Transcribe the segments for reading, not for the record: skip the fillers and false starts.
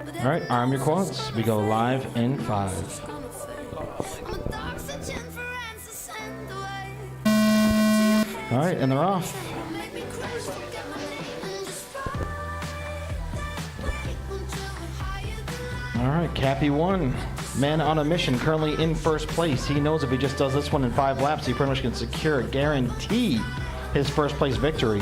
All right, arm your quads. We go live in 5. All right, and they're off. All right, Cappy 1, man on a mission, currently in first place. He knows if he just does this one in 5 laps, he pretty much can secure, guarantee his first place victory.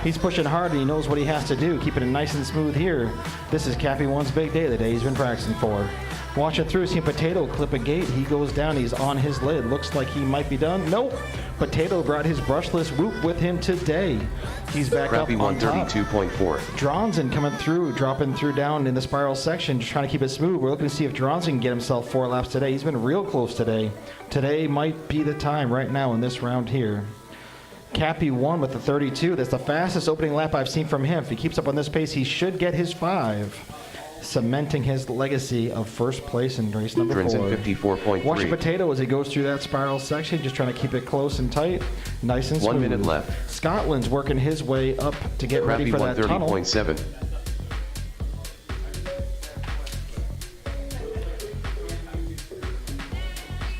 He's pushing hard and he knows what he has to do, keeping it nice and smooth here. This is Cappy 1's big day, the day he's been practicing for. Watch it through, see Potato clip a gate. He goes down, he's on his lid. Looks like he might be done. Nope. Potato brought his brushless whoop with him today. He's back Crappy up on top. 132.4. Dronzen coming through, dropping through down in the spiral section, just trying to keep it smooth. We're looking to see if Dronzen can get himself 4 laps today. He's been real close today. Today might be the time right now in this round here. Cappy 1 with the 32. That's the fastest opening lap I've seen from him. If he keeps up on this pace, he should get his 5. Cementing his legacy of first place in race number 4. 54.3. Watch the Potato as he goes through that spiral section, just trying to keep it close and tight, nice and smooth. 1 minute left. Scotland's working his way up to get ready for that tunnel. 130.7.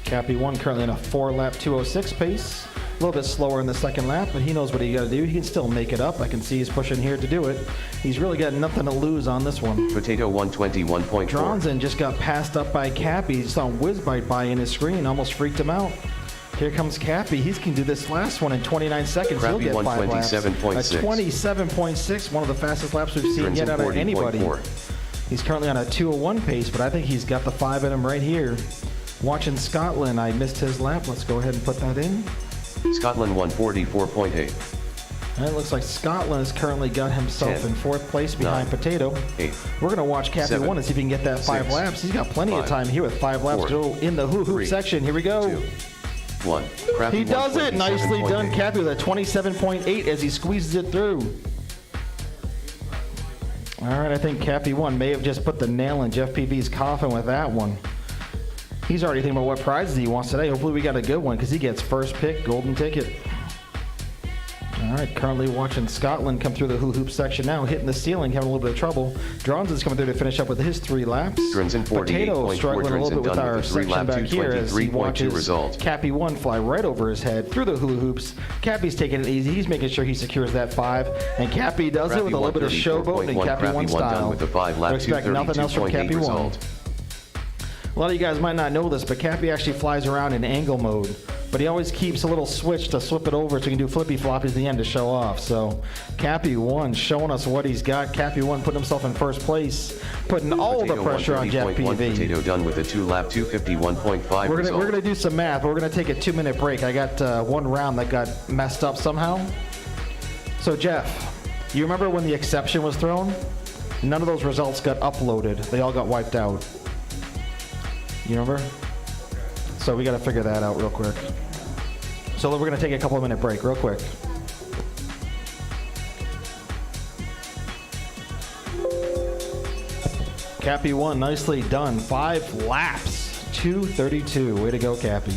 Cappy 1 currently in a 4-lap 206 pace. A little bit slower in the second lap, but he knows what he got to do. He can still make it up. I can see he's pushing here to do it. He's really got nothing to lose on this one. Potato 121.4. Dronzen just got passed up by Cappy. He saw him whiz by in his screen, almost freaked him out. Here comes Cappy. He can do this last one in 29 seconds. Crappy He'll get 5 laps. 127.6. A 27.6, one of the fastest laps we've seen yet out of anybody. He's currently on a 201 pace, but I think he's got the 5 in him right here. Watching Scotland, I missed his lap. Let's go ahead and put that in. Scotland 144.8. And it looks like Scotland has currently got himself 10, in 4th place behind 9, Potato. 8, We're going to watch Cappy 7, 1 and see if he can get that 5 6, laps. He's got plenty 5, of time here with 5 laps 4, to go in the hoop 3, section. Here we go. 2, 1. Crappy He does it. Nicely done, Cappy, with a 27.8 as he squeezes it through. All right, I think Cappy 1 may have just put the nail in Jeff PV's coffin with that one. He's already thinking about what prizes he wants today. Hopefully we got a good one because he gets first pick, golden ticket. All right, currently watching Scotland come through the hoop section now, hitting the ceiling, having a little bit of trouble. Dronzen's coming through to finish up with his 3 laps. Potato struggling a little bit with our section back here as he watches Cappy 1 fly right over his head through the hula hoops. Cappy's taking it easy. He's making sure he secures that 5. And Cappy does it with a little bit of showboat in Cappy 1 style. With the 5 lap, expect nothing else from Cappy 1. A lot of you guys might not know this, but Cappy actually flies around in angle mode. But he always keeps a little switch to flip it over so he can do flippy floppies at the end to show off. So Cappy 1 showing us what he's got. Cappy 1 putting himself in first place, putting all the pressure on Jeff PV. Potato done with a 2-lap 251.5 We're gonna do some math. We're gonna take a 2-minute break. I got 1 round that got messed up somehow. So Jeff, you remember when the exception was thrown? None of those results got uploaded. They all got wiped out. You remember? So we got to figure that out real quick. So we're going to take a couple of minute break real quick. Cappy 1, nicely done. 5 laps, 2:32. Way to go, Cappy.